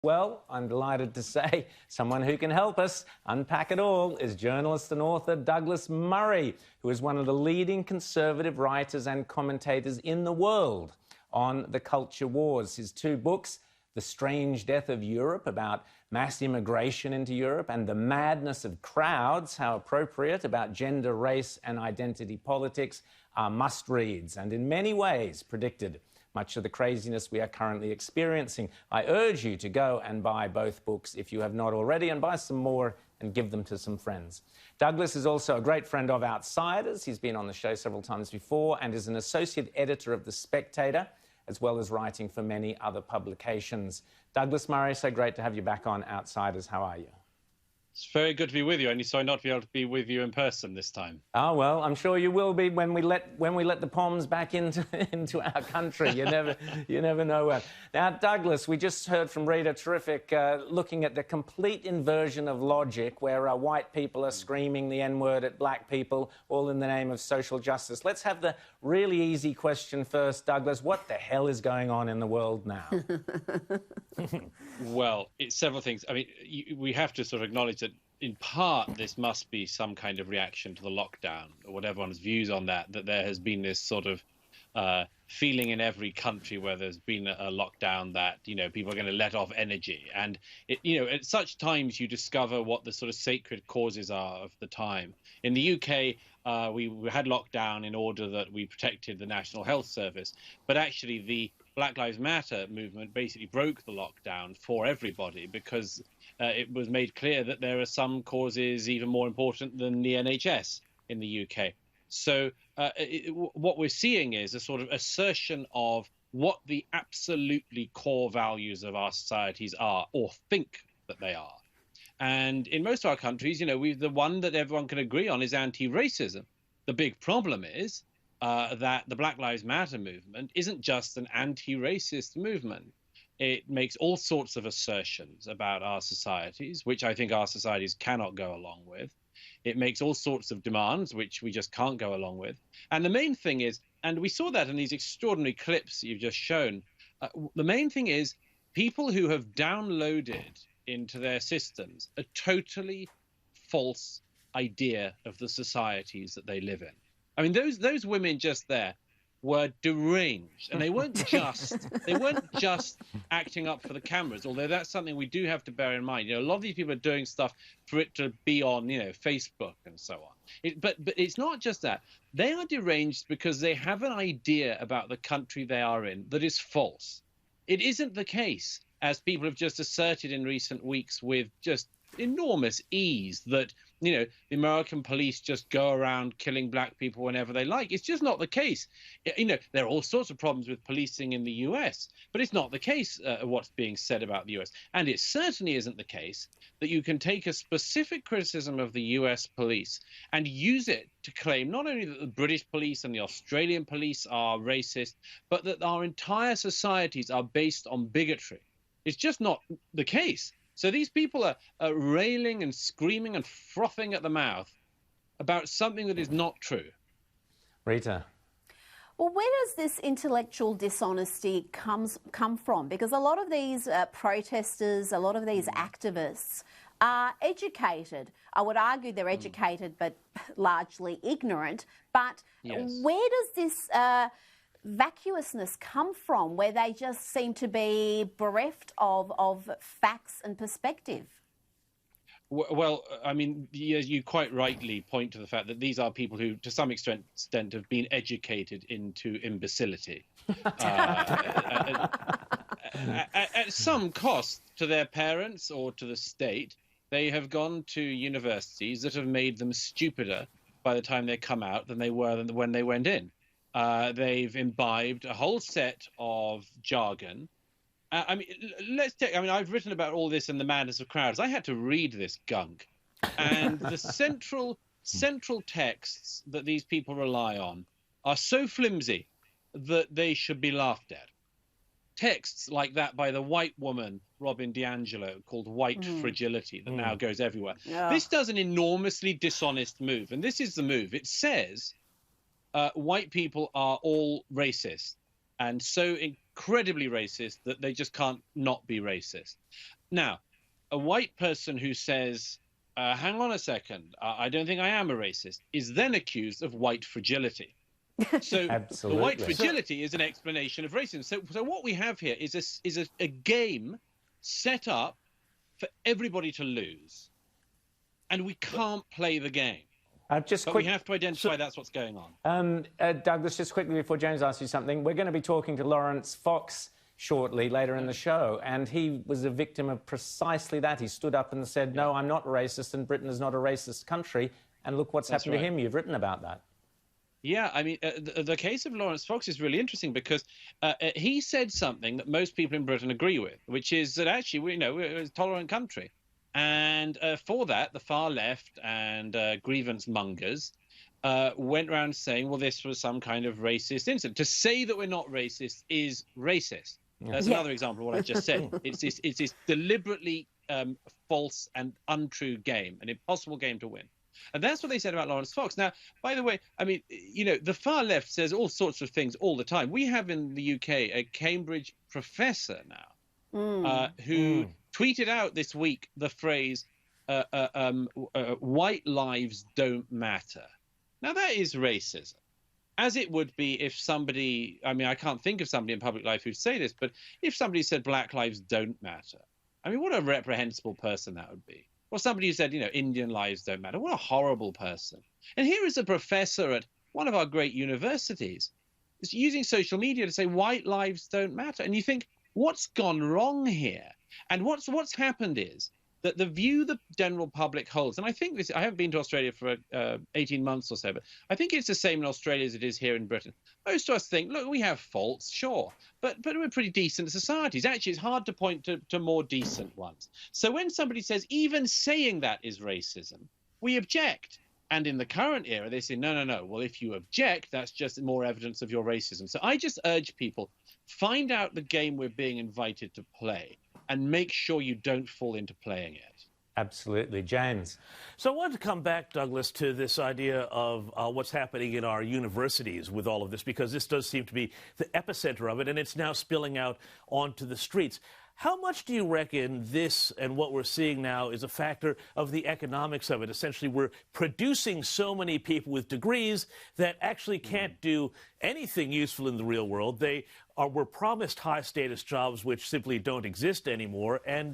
Well, I'm delighted to say someone who can help us unpack it all is journalist and author Douglas Murray, who is one of the leading conservative writers and commentators in the world on the culture wars. His two books, The Strange Death of Europe, about mass immigration into Europe, and The Madness of Crowds, how appropriate, about gender, race and identity politics, are must-reads and in many ways predicted much of the craziness we are currently experiencing. I urge you to go and buy both books if you have not already, and buy some more and give them to some friends. Douglas is also a great friend of Outsiders. He's been on the show several times before and is an associate editor of The Spectator, as well as writing for many other publications. Douglas Murray, so great to have you back on Outsiders. How are you? It's very good to be with you, only sorry not to be able to be with you in person this time. Oh, well, I'm sure you will be when we let the Poms back into our country. You never know when. Now, Douglas, we just heard from Rita, terrific, looking at the complete inversion of logic, where white people are screaming the N-word at black people, all in the name of social justice. Let's have the really easy question first, Douglas. What the hell is going on in the world now? Well, it's several things. I mean, we have to sort of acknowledge that in part this must be some kind of reaction to the lockdown, or whatever one's views on that there has been this sort of feeling in every country where there's been a lockdown that, you know, people are going to let off energy. And, at such times you discover what the sort of sacred causes are of the time. In the UK, we had lockdown in order that we protected the National Health Service. But actually the Black Lives Matter movement basically broke the lockdown for everybody, because it was made clear that there are some causes even more important than the NHS in the UK. So what we're seeing is a sort of assertion of what the absolutely core values of our societies are, or think that they are. And in most of our countries, the one that everyone can agree on is anti-racism. The big problem is that the Black Lives Matter movement isn't just an anti-racist movement. It makes all sorts of assertions about our societies, which I think our societies cannot go along with. It makes all sorts of demands, which we just can't go along with. And the main thing is, and we saw that in these extraordinary clips you've just shown, the main thing is people who have downloaded into their systems a totally false idea of the societies that they live in. I mean, those women just there were deranged, and they weren't just acting up for the cameras, although that's something we do have to bear in mind. A lot of these people are doing stuff for it to be on, Facebook and so on. But it's not just that. They are deranged because they have an idea about the country they are in that is false. It isn't the case, as people have just asserted in recent weeks with just enormous ease, that the American police just go around killing black people whenever they like. It's just not the case. There are all sorts of problems with policing in the US, but it's not the case what's being said about the US. And it certainly isn't the case that you can take a specific criticism of the US police and use it to claim not only that the British police and the Australian police are racist, but that our entire societies are based on bigotry. It's just not the case. So these people are railing and screaming and frothing at the mouth about something that is not true. Rita. Well, where does this intellectual dishonesty come from? Because a lot of these protesters, a lot of these activists are educated. I would argue they're educated but largely ignorant. But yes, where does this vacuousness come from, where they just seem to be bereft of facts and perspective? Well, I mean, you quite rightly point to the fact that these are people who, to some extent, have been educated into imbecility. At some cost to their parents or to the state, they have gone to universities that have made them stupider by the time they come out than they were when they went in. They've imbibed a whole set of jargon. I've written about all this in The Madness of Crowds. I had to read this gunk. And the central texts that these people rely on are so flimsy that they should be laughed at. Texts like that by the white woman, Robin DiAngelo, called White Fragility, that now goes everywhere. Yeah. This does an enormously dishonest move, and this is the move. It says white people are all racist and so incredibly racist that they just can't not be racist. Now, a white person who says, hang on a second, I don't think I am a racist, is then accused of white fragility. So the white fragility is an explanation of racism. So what we have here is a game set up for everybody to lose. And we can't play the game. We have to identify that's what's going on. Douglas, just quickly before James asks you something, we're going to be talking to Lawrence Fox shortly, later in the show, and he was a victim of precisely that. He stood up and said, no, I'm not racist, and Britain is not a racist country, and look what's happened to him. You've written about that. Yeah, I mean, the case of Lawrence Fox is really interesting because he said something that most people in Britain agree with, which is that actually, we're a tolerant country. And for that, the far left and grievance mongers went around saying, well, this was some kind of racist incident. To say that we're not racist is racist. That's another example of what I just said. It's this deliberately false and untrue game, an impossible game to win. And that's what they said about Lawrence Fox. Now, by the way, I mean, the far left says all sorts of things all the time. We have in the UK a Cambridge professor now who tweeted out this week the phrase, white lives don't matter. Now, that is racism, as it would be if somebody, I mean, I can't think of somebody in public life who'd say this, but if somebody said black lives don't matter, I mean, what a reprehensible person that would be. Or somebody who said, Indian lives don't matter. What a horrible person. And here is a professor at one of our great universities is using social media to say white lives don't matter. And you think, what's gone wrong here? And what's happened is that the view the general public holds, and I think I haven't been to Australia for 18 months or so, but I think it's the same in Australia as it is here in Britain. Most of us think, look, we have faults, sure, but we're pretty decent societies. Actually, it's hard to point to more decent ones. So when somebody says, even saying that is racism, we object. And in the current era, they say, no. Well, if you object, that's just more evidence of your racism. So I just urge people, find out the game we're being invited to play and make sure you don't fall into playing it. Absolutely. James. So I wanted to come back, Douglas, to this idea of what's happening in our universities with all of this, because this does seem to be the epicenter of it, and it's now spilling out onto the streets. How much do you reckon this and what we're seeing now is a factor of the economics of it? Essentially, we're producing so many people with degrees that actually can't do anything useful in the real world. Were promised high-status jobs which simply don't exist anymore. And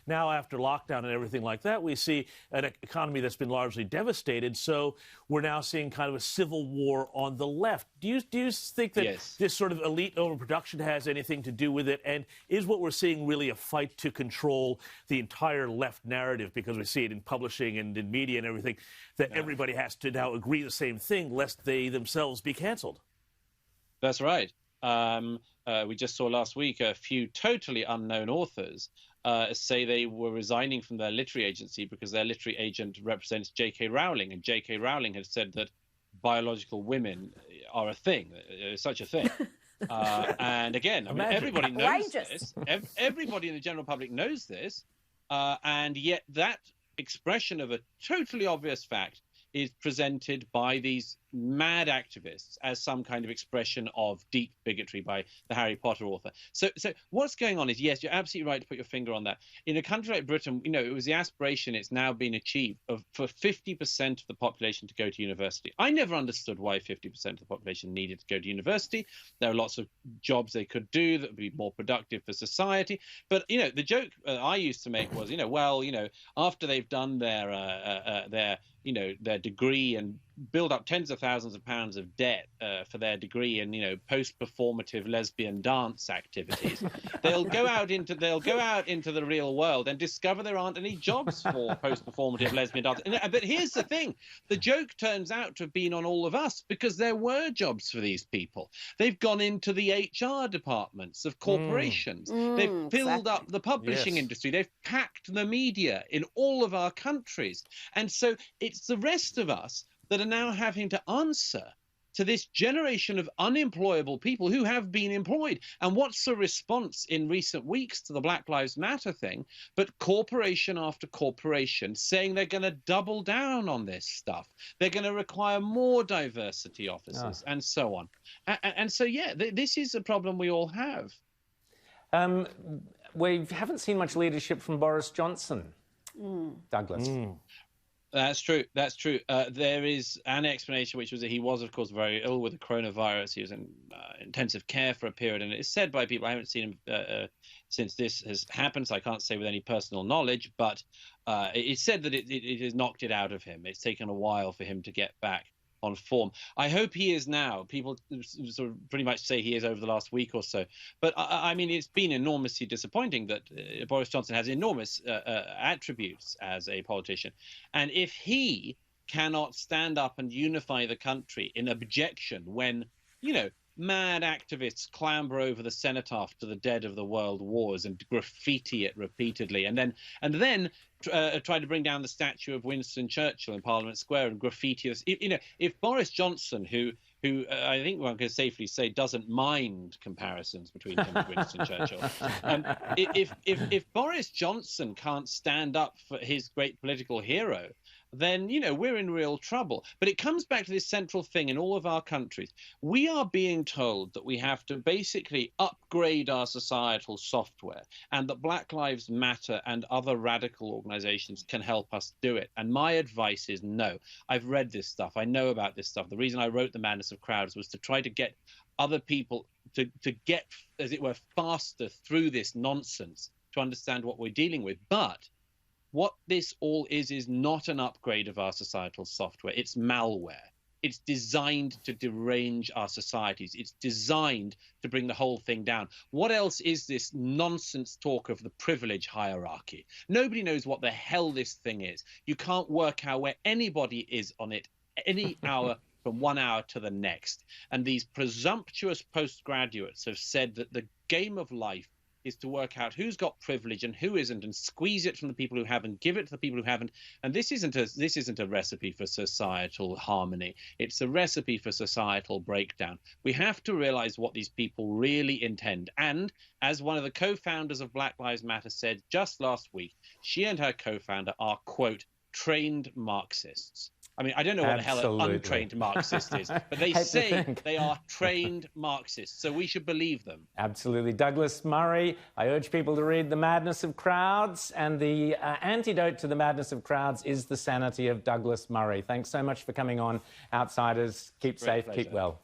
now, after lockdown and everything like that, we see an economy that's been largely devastated. So we're now seeing kind of a civil war on the left. Do you think that this sort of elite overproduction has anything to do with it? And is what we're seeing really a fight to control the entire left narrative? Because we see it in publishing and in media and everything, that everybody has to now agree the same thing, lest they themselves be cancelled. That's right. We just saw last week a few totally unknown authors say they were resigning from their literary agency because their literary agent represents J.K. Rowling, and J.K. Rowling had said that biological women are a thing, such a thing. And again, I mean, everybody knows this. Everybody in the general public knows this, and yet that expression of a totally obvious fact is presented by these mad activists as some kind of expression of deep bigotry by the Harry Potter author. So what's going on is, yes, you're absolutely right to put your finger on that. In a country like Britain, it was the aspiration, it's now been achieved, for 50% of the population to go to university. I never understood why 50% of the population needed to go to university. There are lots of jobs they could do that would be more productive for society. But, the joke I used to make was, after they've done their degree and build up tens of thousands of pounds of debt for their degree in post-performative lesbian dance activities, they'll go out into the real world and discover there aren't any jobs for post-performative lesbian dance. But here's the thing: the joke turns out to have been on all of us, because there were jobs for these people. They've gone into the HR departments of corporations. They've filled up the publishing industry. They've packed the media in all of our countries, and so it's the rest of us that are now having to answer to this generation of unemployable people who have been employed. And what's the response in recent weeks to the Black Lives Matter thing? But corporation after corporation saying they're going to double down on this stuff. They're going to require more diversity officers and so on. And so, this is a problem we all have. We haven't seen much leadership from Boris Johnson, Douglas. That's true. That's true. There is an explanation, which was that he was, of course, very ill with the coronavirus. He was in intensive care for a period, and it's said by people, I haven't seen him since this has happened, so I can't say with any personal knowledge, but it's said that it has knocked it out of him. It's taken a while for him to get back on form. I hope he is now. People sort of pretty much say he is over the last week or so. But I mean, it's been enormously disappointing that Boris Johnson has enormous attributes as a politician. And if he cannot stand up and unify the country in objection when, you know, mad activists clamber over the cenotaph to the dead of the world wars and graffiti it repeatedly, and then try to bring down the statue of Winston Churchill in Parliament Square and graffiti this. You know, if Boris Johnson, who I think one can safely say doesn't mind comparisons between him and Winston Churchill, if Boris Johnson can't stand up for his great political hero, then, you know, we're in real trouble. But it comes back to this central thing in all of our countries. We are being told that we have to basically upgrade our societal software, and that Black Lives Matter and other radical organizations can help us do it. And my advice is no. I've read this stuff. I know about this stuff. The reason I wrote The Madness of Crowds was to try to get other people to get, as it were, faster through this nonsense to understand what we're dealing with. But what this all is not an upgrade of our societal software. It's malware. It's designed to derange our societies. It's designed to bring the whole thing down. What else is this nonsense talk of the privilege hierarchy? Nobody knows what the hell this thing is. You can't work out where anybody is on it any hour from 1 hour to the next. And these presumptuous postgraduates have said that the game of life is to work out who's got privilege and who isn't, and squeeze it from the people who have and give it to the people who haven't. And this isn't a recipe for societal harmony. It's a recipe for societal breakdown. We have to realize what these people really intend. And as one of the co-founders of Black Lives Matter said just last week, she and her co-founder are, quote, trained Marxists. I mean, I don't know what the hell an untrained Marxist is, but they say they are trained Marxists, so we should believe them. Absolutely. Douglas Murray, I urge people to read The Madness of Crowds, and the antidote to the madness of crowds is the sanity of Douglas Murray. Thanks so much for coming on, Outsiders. Keep safe, keep well.